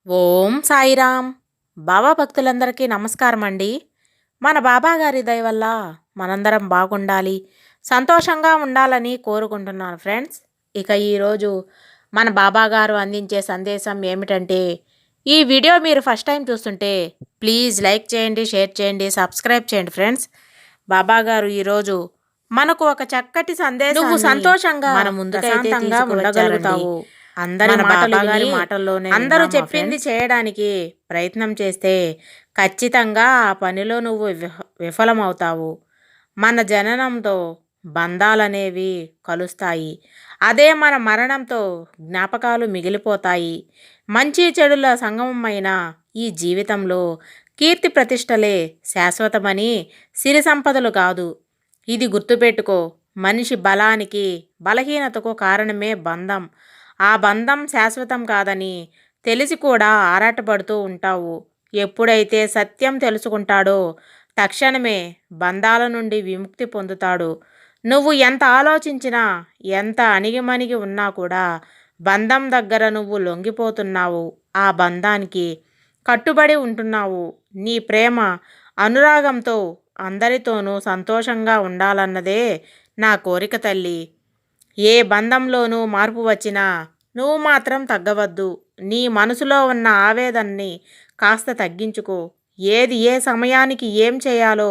ఓం సాయిరామ్. బాబా భక్తులందరికీ నమస్కారం అండి. మన బాబా గారి దయ వల్ల మనందరం బాగుండాలి, సంతోషంగా ఉండాలని కోరుకుంటున్నాను ఫ్రెండ్స్. ఇక ఈరోజు మన బాబా గారు అందించే సందేశం ఏమిటంటే, ఈ వీడియో మీరు ఫస్ట్ టైం చూస్తుంటే ప్లీజ్ లైక్ చేయండి, షేర్ చేయండి, సబ్స్క్రైబ్ చేయండి ఫ్రెండ్స్. బాబా గారు ఈరోజు మనకు ఒక చక్కటి సందేశం, నువ్వు సంతోషంగా మన ముందుకైతే ఉండగలుగుతావు. అందరి మాటల్లోనే అందరూ చెప్పింది చేయడానికి ప్రయత్నం చేస్తే ఖచ్చితంగా ఆ పనిలో నువ్వు విఫలమవుతావు. మన జననంతో బంధాలనేవి కలుస్తాయి, అదే మన మరణంతో జ్ఞాపకాలు మిగిలిపోతాయి. మంచి చెడుల సంగమమైన ఈ జీవితంలో కీర్తి ప్రతిష్టలే శాశ్వతమని, సిరి సంపదలు కాదు. ఇది గుర్తుపెట్టుకో. మనిషి బలానికి బలహీనతకు కారణమే బంధం. ఆ బంధం శాశ్వతం కాదని తెలిసి కూడా ఆరాటపడుతూ ఉంటావు. ఎప్పుడైతే సత్యం తెలుసుకుంటాడో తక్షణమే బంధాల నుండి విముక్తి పొందుతాడు. నువ్వు ఎంత ఆలోచించినా, ఎంత అణిగిమణిగి ఉన్నా కూడా బంధం దగ్గర నువ్వు లొంగిపోతున్నావు. ఆ బంధానికి కట్టుబడి ఉంటున్నావు. నీ ప్రేమ అనురాగంతో అందరితోనూ సంతోషంగా ఉండాలన్నదే నా కోరిక తల్లి. ఏ బంధంలోనూ మార్పు వచ్చినా నువ్వు మాత్రం తగ్గవద్దు. నీ మనసులో ఉన్న ఆవేదనని కాస్త తగ్గించుకో. ఏది ఏ సమయానికి ఏం చేయాలో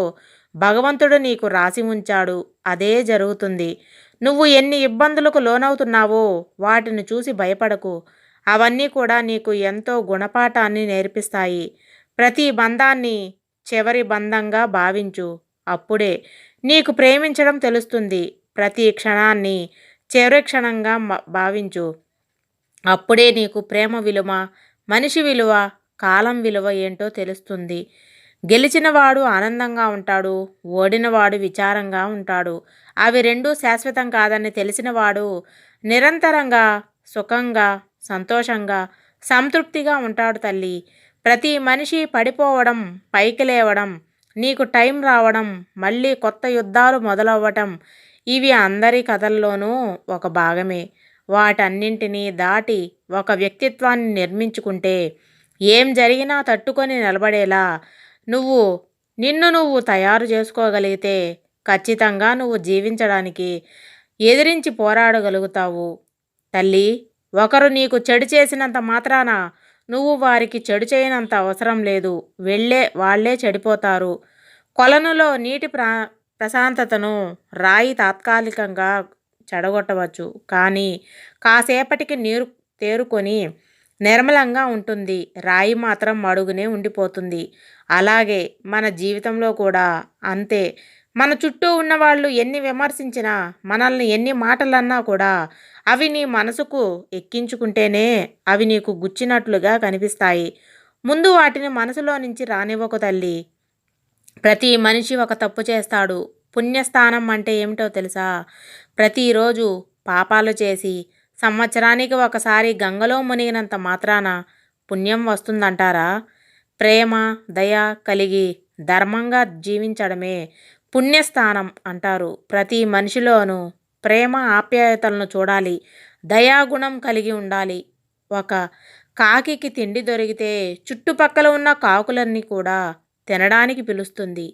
భగవంతుడు నీకు రాసి ఉంచాడు, అదే జరుగుతుంది. నువ్వు ఎన్ని ఇబ్బందులకు లోనవుతున్నావో వాటిని చూసి భయపడకు. అవన్నీ కూడా నీకు ఎంతో గుణపాఠాన్ని నేర్పిస్తాయి. ప్రతి బంధాన్ని చివరి బంధంగా భావించు. అప్పుడే నీకు ప్రేమించడం తెలుస్తుంది. ప్రతి క్షణాన్ని చివరి క్షణంగా భావించు. అప్పుడే నీకు ప్రేమ విలువ, మనిషి విలువ, కాలం విలువ ఏంటో తెలుస్తుంది. గెలిచినవాడు ఆనందంగా ఉంటాడు, ఓడినవాడు విచారంగా ఉంటాడు. అవి రెండూ శాశ్వతం కాదని తెలిసినవాడు నిరంతరంగా సుఖంగా, సంతోషంగా, సంతృప్తిగా ఉంటాడు తల్లి. ప్రతి మనిషి పడిపోవడం, పైకి లేవడం, నీకు టైం రావడం, మళ్ళీ కొత్త యుద్ధాలు మొదలవ్వటం, ఇవి అందరి కథల్లోనూ ఒక భాగమే. వాటన్నింటినీ దాటి ఒక వ్యక్తిత్వాన్ని నిర్మించుకుంటే ఏం జరిగినా తట్టుకొని నిలబడేలా నిన్ను తయారు చేసుకోగలిగితే ఖచ్చితంగా నువ్వు జీవించడానికి ఎదిరించి పోరాడగలుగుతావు తల్లి. ఒకరు నీకు చెడు చేసినంత మాత్రాన నువ్వు వారికి చెడు చేయనంత అవసరం లేదు. వాళ్ళే చెడిపోతారు. కొలనులో నీటి ప్రశాంతతను రాయి తాత్కాలికంగా చెడగొట్టవచ్చు, కానీ కాసేపటికి నీరు తేరుకొని నిర్మలంగా ఉంటుంది. రాయి మాత్రం అడుగునే ఉండిపోతుంది. అలాగే మన జీవితంలో కూడా అంతే. మన చుట్టూ ఉన్నవాళ్ళు ఎన్ని విమర్శించినా, మనల్ని ఎన్ని మాటలన్నా కూడా అవి నీ మనసుకు ఎక్కించుకుంటేనే అవి నీకు గుచ్చినట్లుగా కనిపిస్తాయి. ముందు వాటిని మనసులో నుంచి రానివ్వకు తల్లి. ప్రతి మనిషి ఒక తప్పు చేస్తాడు. పుణ్యస్థానం అంటే ఏమిటో తెలుసా? ప్రతిరోజు పాపాలు చేసి సంవత్సరానికి ఒకసారి గంగలో మునిగినంత మాత్రాన పుణ్యం వస్తుందంటారా? ప్రేమ, దయ కలిగి ధర్మంగా జీవించడమే పుణ్యస్థానం అంటారు. ప్రతి మనిషిలోనూ ప్రేమ, ఆప్యాయతలను చూడాలి. దయాగుణం కలిగి ఉండాలి. ఒక కాకికి తిండి దొరికితే చుట్టుపక్కల ఉన్న కాకులన్నీ కూడా తినడానికి పిలుస్తుంది.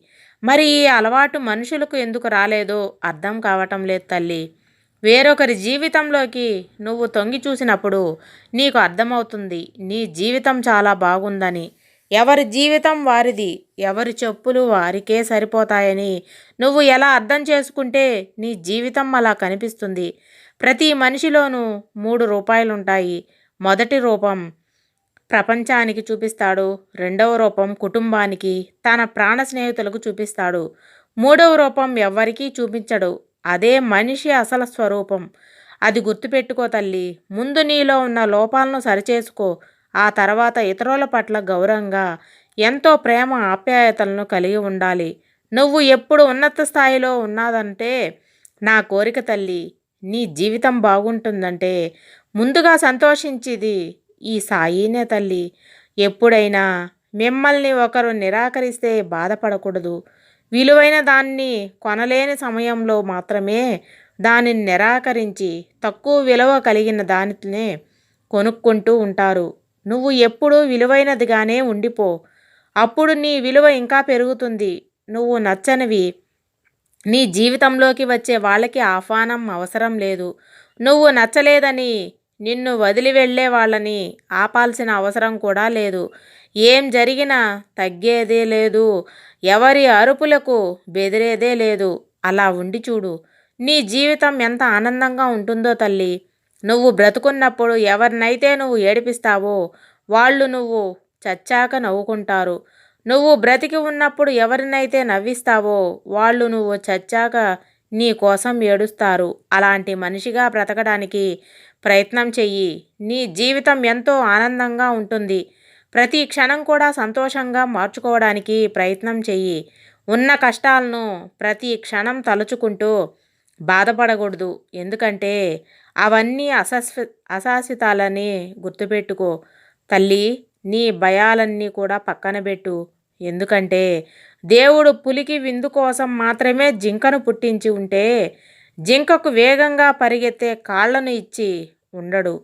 మరి ఈ అలవాటు మనుషులకు ఎందుకు రాలేదో అర్థం కావటం లేదు తల్లి. వేరొకరి జీవితంలోకి నువ్వు తొంగి చూసినప్పుడు నీకు అర్థమవుతుంది నీ జీవితం చాలా బాగుందని. ఎవరి జీవితం వారిది, ఎవరి చెప్పులు వారికే సరిపోతాయని నువ్వు ఎలా అర్థం చేసుకుంటే నీ జీవితం అలా కనిపిస్తుంది. ప్రతి మనిషిలోనూ 3 రూపాయలుంటాయి. మొదటి రూపం ప్రపంచానికి చూపిస్తాడు. రెండవ రూపం కుటుంబానికి, తన ప్రాణ స్నేహితులకు చూపిస్తాడు. మూడవ రూపం ఎవ్వరికీ చూపించడు. అదే మనిషి అసలు స్వరూపం. అది గుర్తుపెట్టుకో తల్లి. ముందు నీలో ఉన్న లోపాలను సరిచేసుకో. ఆ తర్వాత ఇతరుల పట్ల గౌరవంగా, ఎంతో ప్రేమ, ఆప్యాయతలను కలిగి ఉండాలి. నువ్వు ఎప్పుడు ఉన్నత స్థాయిలో ఉన్నదంటే నా కోరిక తల్లి. నీ జీవితం బాగుంటుందంటే ముందుగా సంతోషించేది ఈ సాయినే తల్లి. ఎప్పుడైనా మిమ్మల్ని ఒకరు నిరాకరిస్తే బాధపడకూడదు. విలువైన దాన్ని కొనలేని సమయంలో మాత్రమే దానిని నిరాకరించి తక్కువ విలువ కలిగిన దానినే కొనుక్కుంటూ ఉంటారు. నువ్వు ఎప్పుడూ విలువైనదిగానే ఉండిపో. అప్పుడు నీ విలువ ఇంకా పెరుగుతుంది. నువ్వు నచ్చనివి నీ జీవితంలోకి వచ్చే వాళ్ళకి ఆహ్వానం అవసరం లేదు. నువ్వు నచ్చలేదని నిన్ను వదిలి వెళ్ళే వాళ్ళని ఆపాల్సిన అవసరం కూడా లేదు. ఏం జరిగినా తగ్గేదే లేదు. ఎవరి అరుపులకు బెదిరేదే లేదు. అలా ఉండి చూడు. నీ జీవితం ఎంత ఆనందంగా ఉంటుందో తల్లి. నువ్వు బ్రతుకున్నప్పుడు ఎవరినైతే నువ్వు ఏడిపిస్తావో వాళ్ళు నువ్వు చచ్చాక నవ్వుకుంటారు. నువ్వు బ్రతికి ఉన్నప్పుడు ఎవరినైతే నవ్విస్తావో వాళ్ళు నువ్వు చచ్చాక నీ కోసం ఏడుస్తారు. అలాంటి మనిషిగా బ్రతకడానికి ప్రయత్నం చెయ్యి. నీ జీవితం ఎంతో ఆనందంగా ఉంటుంది. ప్రతి క్షణం కూడా సంతోషంగా మార్చుకోవడానికి ప్రయత్నం చెయ్యి. ఉన్న కష్టాలను ప్రతి క్షణం తలుచుకుంటూ బాధపడకూడదు. ఎందుకంటే అవన్నీ అశాశ్వతాలని గుర్తుపెట్టుకో తల్లి. నీ భయాలన్నీ కూడా పక్కన పెట్టు. ఎందుకంటే దేవుడు పులికి విందు కోసం మాత్రమే జింకను పుట్టించి ఉంటే జింకకు వేగంగా పరిగెత్తే కాళ్ళను ఇచ్చి ఉండడు.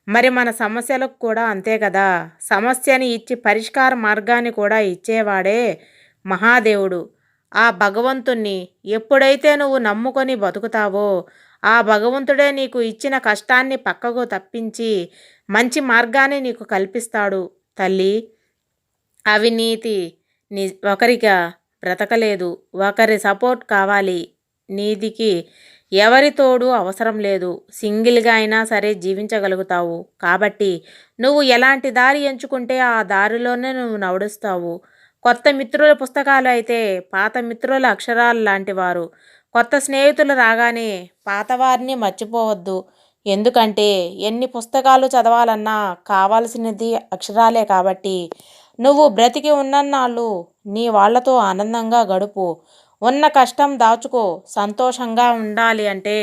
మరి మన సమస్యలకు కూడా అంతే కదా. సమస్యని ఇచ్చి పరిష్కార మార్గాన్ని కూడా ఇచ్చేవాడే మహాదేవుడు. ఆ భగవంతుణ్ణి ఎప్పుడైతే నువ్వు నమ్ముకొని బతుకుతావో ఆ భగవంతుడే నీకు ఇచ్చిన కష్టాన్ని పక్కకు తప్పించి మంచి మార్గాన్ని నీకు కల్పిస్తాడు తల్లి. అవినీతి ఒకరిగా బ్రతకలేదు. ఒకరి సపోర్ట్ కావాలి. నీదికి ఎవరి తోడు అవసరం లేదు. సింగిల్గా అయినా సరే జీవించగలుగుతావు. కాబట్టి నువ్వు ఎలాంటి దారి ఎంచుకుంటే ఆ దారిలోనే నువ్వు నడుస్తావు. కొత్త మిత్రుల పుస్తకాలు అయితే పాత మిత్రుల అక్షరాలు లాంటివారు. కొత్త స్నేహితులు రాగానే పాతవారిని మర్చిపోవద్దు. ఎందుకంటే ఎన్ని పుస్తకాలు చదవాలన్నా కావాల్సినది అక్షరాలే. కాబట్టి నువ్వు బ్రతికి ఉన్నన్నాళ్ళు నీ వాళ్లతో ఆనందంగా గడుపు. ఉన్న కష్టం దాచుకో. సంతోషంగా ఉండాలి అంటే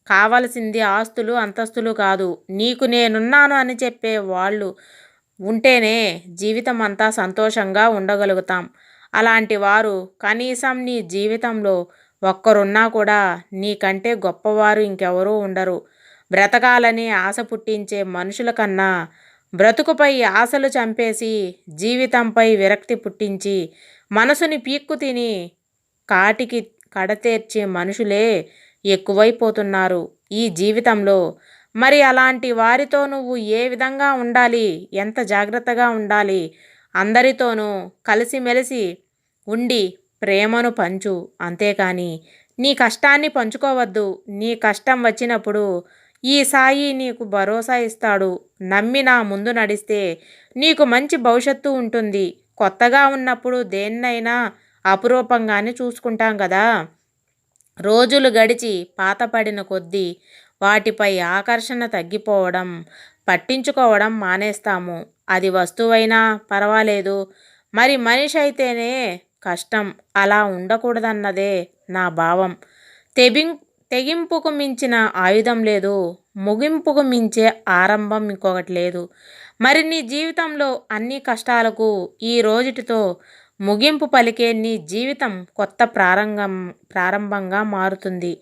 కావలసింది ఆస్తులు అంతస్తులు కాదు. నీకు నేనున్నాను అని చెప్పే వాళ్ళు ఉంటేనే జీవితం అంతా సంతోషంగా ఉండగలుగుతాం. అలాంటి వారు కనీసం నీ జీవితంలో ఒక్కరున్నా కూడా నీకంటే గొప్పవారు ఇంకెవరూ ఉండరు. బ్రతకాలని ఆశ పుట్టించే మనుషుల కన్నా బ్రతుకుపై ఆశలు చంపేసి జీవితంపై విరక్తి పుట్టించి మనసుని పీక్కు తిని కాటికి కడతేర్చే మనుషులే ఎక్కువైపోతున్నారు ఈ జీవితంలో. మరి అలాంటి వారితో నువ్వు ఏ విధంగా ఉండాలి, ఎంత జాగ్రత్తగా ఉండాలి? అందరితోనూ కలిసిమెలిసి ఉండి ప్రేమను పంచు. అంతేకాని నీ కష్టాన్ని పంచుకోవద్దు. నీ కష్టం వచ్చినప్పుడు ఈ సాయి నీకు భరోసా ఇస్తాడు. నమ్మి నా ముందు నడిస్తే నీకు మంచి భవిష్యత్తు ఉంటుంది. కొత్తగా ఉన్నప్పుడు దేన్నైనా అపురూపంగానే చూసుకుంటాం కదా. రోజులు గడిచి పాతపడిన కొద్దీ వాటిపై ఆకర్షణ తగ్గిపోవడం, పట్టించుకోవడం మానేస్తాము. అది వస్తువైనా పర్వాలేదు, మరి మనిషి అయితేనే కష్టం. అలా ఉండకూడదన్నదే నా భావం. తెగింపుకు మించిన ఆయుధం లేదు. ముగింపుకు మించే ఆరంభం ఇంకొకటి లేదు. మరి నీ జీవితంలో అన్ని కష్టాలకు ఈ రోజుటితో ముగింపు పలికే నీ జీవితం కొత్త ప్రారంభంగా మారుతుంది.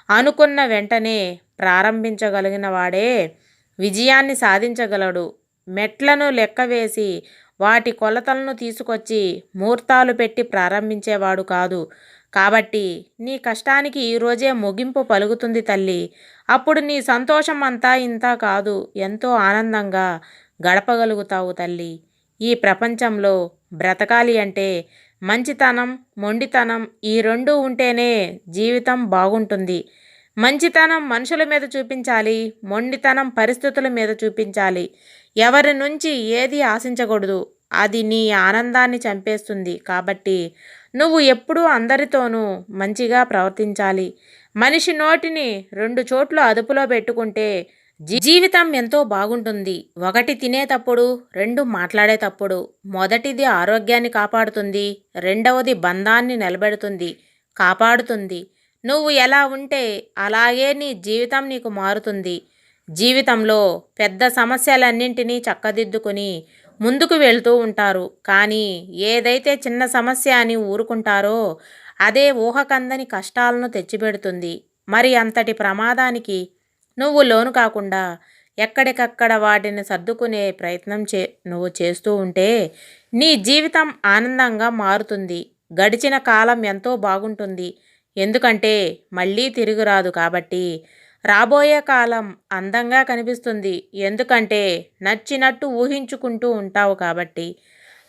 అనుకున్న వెంటనే ప్రారంభించగలిగిన వాడే విజయాన్ని సాధించగలడు. మెట్లను లెక్కవేసి వాటి కొలతలను తీసుకొచ్చి ముహూర్తాలు పెట్టి ప్రారంభించేవాడు కాదు. కాబట్టి నీ కష్టానికి ఈరోజే ముగింపు పలుకుతుంది తల్లి. అప్పుడు నీ సంతోషం అంతా ఇంత కాదు, ఎంతో ఆనందంగా గడపగలుగుతావు తల్లి. ఈ ప్రపంచంలో బ్రతకాలి అంటే మంచితనం, మొండితనం ఈ రెండూ ఉంటేనే జీవితం బాగుంటుంది. మంచితనం మనుషుల మీద చూపించాలి, మొండితనం పరిస్థితుల మీద చూపించాలి. ఎవరి నుంచి ఏది ఆశించకూడదు. అది నీ ఆనందాన్ని చంపేస్తుంది. కాబట్టి నువ్వు ఎప్పుడూ అందరితోనూ మంచిగా ప్రవర్తించాలి. మనిషి నోటిని 2 చోట్ల అదుపులో పెట్టుకుంటే జీవితం ఎంతో బాగుంటుంది. 1 తినేటప్పుడు, 2 మాట్లాడేటప్పుడు. మొదటిది ఆరోగ్యాన్ని కాపాడుతుంది, రెండవది బంధాన్ని నిలబెడుతుంది, కాపాడుతుంది. నువ్వు ఎలా ఉంటే అలాగే నీ జీవితం నీకు మారుతుంది. జీవితంలో పెద్ద సమస్యలన్నింటినీ చక్కదిద్దుకుని ముందుకు వెళ్తూ ఉంటారు. కానీ ఏదైతే చిన్న సమస్య అని ఊరుకుంటారో అదే ఊహకందని కష్టాలను తెచ్చిపెడుతుంది. మరి అంతటి ప్రమాదానికి నువ్వు లోను కాకుండా ఎక్కడికక్కడ వాటిని సర్దుకునే ప్రయత్నం నువ్వు చేస్తూ ఉంటే నీ జీవితం ఆనందంగా మారుతుంది. గడిచిన కాలం ఎంతో బాగుంటుంది. ఎందుకంటే మళ్ళీ తిరిగి రాదు కాబట్టి. రాబోయే కాలం అందంగా కనిపిస్తుంది. ఎందుకంటే నచ్చినట్టు ఊహించుకుంటూ ఉంటావు కాబట్టి.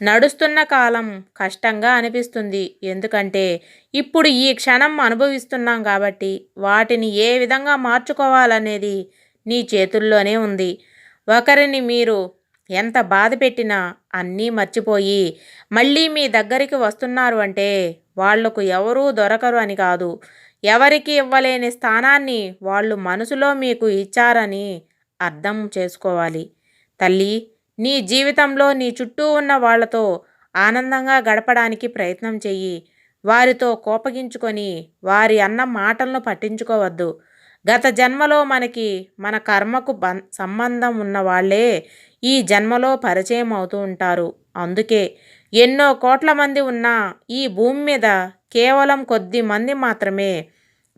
నడుస్తున్న కాలం కష్టంగా అనిపిస్తుంది. ఎందుకంటే ఇప్పుడు ఈ క్షణం అనుభవిస్తున్నాం కాబట్టి వాటిని ఏ విధంగా మార్చుకోవాలనేది నీ చేతుల్లోనే ఉంది. ఒకరిని మీరు ఎంత బాధ పెట్టినా అన్నీ మర్చిపోయి మళ్ళీ మీ దగ్గరికి వస్తున్నారు అంటే వాళ్లకు ఎవరూ దొరకరు అని కాదు. ఎవరికి ఇవ్వలేని స్థానాన్ని వాళ్ళు మనసులో మీకు ఇచ్చారని అర్థం చేసుకోవాలి. తల్లి, నీ జీవితంలో నీ చుట్టూ ఉన్న వాళ్లతో ఆనందంగా గడపడానికి ప్రయత్నం చెయ్యి. వారితో కోపగించుకొని వారి అన్న మాటలను పట్టించుకోవద్దు. గత జన్మలో మన కర్మకు సంబంధం ఉన్న వాళ్ళే ఈ జన్మలో పరిచయం అవుతూ ఉంటారు. అందుకే ఎన్నో కోట్ల మంది ఉన్న ఈ భూమి మీద కేవలం కొద్ది మంది మాత్రమే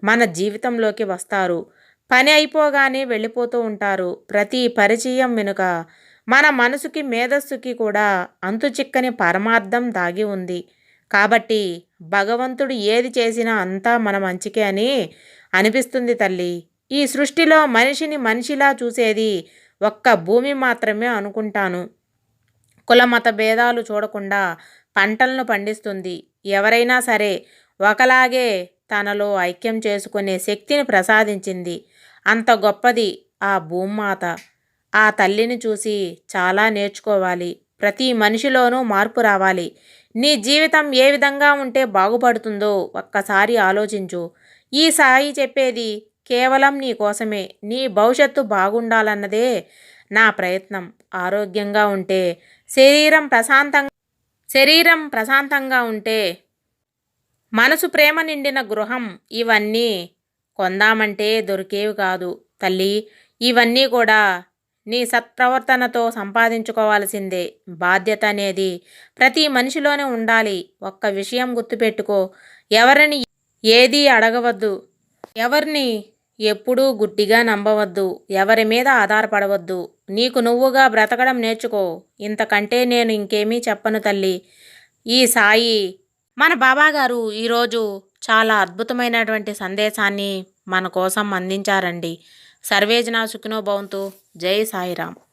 మన జీవితంలోకి వస్తారు. పని అయిపోగానే వెళ్ళిపోతూ ఉంటారు. ప్రతి పరిచయం వెనుక మన మనసుకి మేధస్సుకి కూడా అంతుచిక్కని పరమార్థం దాగి ఉంది. కాబట్టి భగవంతుడు ఏది చేసినా అంతా మన మంచికే అని అనిపిస్తుంది తల్లి. ఈ సృష్టిలో మనిషిని మనిషిలా చూసేది ఒక్క భూమి మాత్రమే అనుకుంటాను. కులమత భేదాలు చూడకుండా పంటలను పండిస్తుంది. ఎవరైనా సరే ఒకలాగే తనలో ఐక్యం చేసుకునే శక్తిని ప్రసాదించింది. అంత గొప్పది ఆ భూమాత. ఆ తల్లిని చూసి చాలా నేర్చుకోవాలి. ప్రతి మనిషిలోనూ మార్పు రావాలి. నీ జీవితం ఏ విధంగా ఉంటే బాగుపడుతుందో ఒక్కసారి ఆలోచించు. ఈ సాయి చెప్పేది కేవలం నీ కోసమే. నీ భవిష్యత్తు బాగుండాలన్నదే నా ప్రయత్నం. ఆరోగ్యంగా ఉంటే శరీరం ప్రశాంతంగా ఉంటే మనసు ప్రేమ నిండిన గృహం ఇవన్నీ కొందామంటే దొరికేవి కాదు తల్లి. ఇవన్నీ కూడా నీ సత్ప్రవర్తనతో సంపాదించుకోవాల్సిందే. బాధ్యత అనేది ప్రతి మనిషిలోనే ఉండాలి. ఒక్క విషయం గుర్తుపెట్టుకో, ఎవరిని ఏదీ అడగవద్దు. ఎవరిని ఎప్పుడూ గుడ్డిగా నమ్మవద్దు. ఎవరి మీద ఆధారపడవద్దు. నీకు నువ్వుగా బ్రతకడం నేర్చుకో. ఇంతకంటే నేను ఇంకేమీ చెప్పను తల్లి. ఈ సాయి మన బాబాగారు ఈరోజు చాలా అద్భుతమైనటువంటి సందేశాన్ని మన కోసం అందించారండి. సర్వేజన సుఖినో భవంతు. జై సాయిరామ్.